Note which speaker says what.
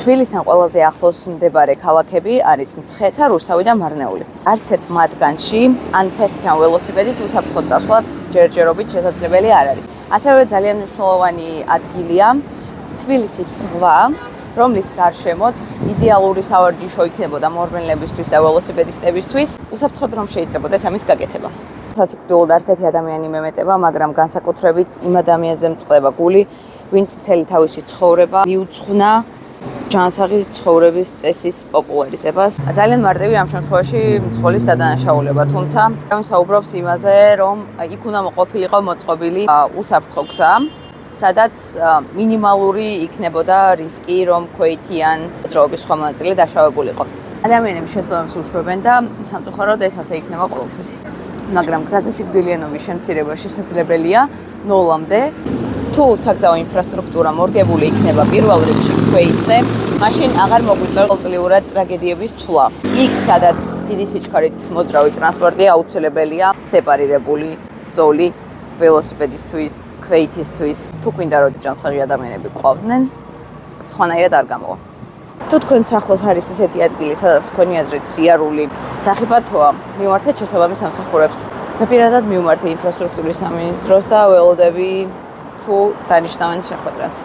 Speaker 1: თბილისთან ყველაზე ახლოს მდებარე ქალაქები არის მცხეთა, რუსთავი და მარნეული. არც ერთ მათგანში ან ფეხით ან ველოსიპედით უსაფრთხო წასვლა ჯერჯერობით შესაძლებელი არ არის. ასევე ძალიან მნიშვნელოვანი ადგილია თბილისის ზღვა, რომლის გარშემოც იდეალური სავარჯიშო იქნებოდა მორბენლებისთვის და ველოსიპედისტებისთვის, უსაფრთხოდ რომ შეიძლებოდა ამის გაკეთება. სასიკვდილოდ არც ერთი ადამიანი მემეტება, მაგრამ განსაკუთრებით იმ ადამიანზე მწყდება გული, ვინც მთელი თავისი ცხოვრება მიუძღვნა ჯანსაღი ცხოვრების წესის პოპულარიზებას. ძალიან მარტივი ამ შემთხვევაში მძღოლის დადანაშაულება, თუმცა საუბრობს იმაზე, რომ იქ უნდა ყოფილიყო მოწყობილი უსაფრთხო გზა, სადაც მინიმალური იქნებოდა რისკი, რომ ქვეითი ან მოძრაობის სხვა მონაწილე დაშავებულიყო. ადამიანები შესაძლებლობას უშვებენ და სამწუხაროდ ეს ასე იქნება ყოველთვის. მაგრამ გზაზე სიკვდილიანობის შემცირება შესაძლებელია ნოლამდე. თუ საგზაო ინფრასტრუქტურა მორგებული იქნება პირველ რიგში ქვეითზე, მაშინ აღარ მოგვიწევს ყოველწლიურად ტრაგედიების თვლა. იქ, სადაც დიდი სიჩქარით მოძრავი ტრანსპორტია, აუცილებელია სეპარირებული ზოლი ველოსიპედისტვის, ქვეითისთვის. თუ გვინდა რომ ჯანსაღი ადამიანები ყვავდნენ, სხვანაირად არ გამოვა. თუ თქვენს ახლოს არის ესეთი ადგილი, სადაც თქვენი აზრით სიარული სახიფათოა, მივმართეთ შესაბამის სამსახურებს. მე პირადად მივმართე ინფრასტრუქტურის სამინისტროს და ველოდები თუ დანიშნავენ შეხვედრას.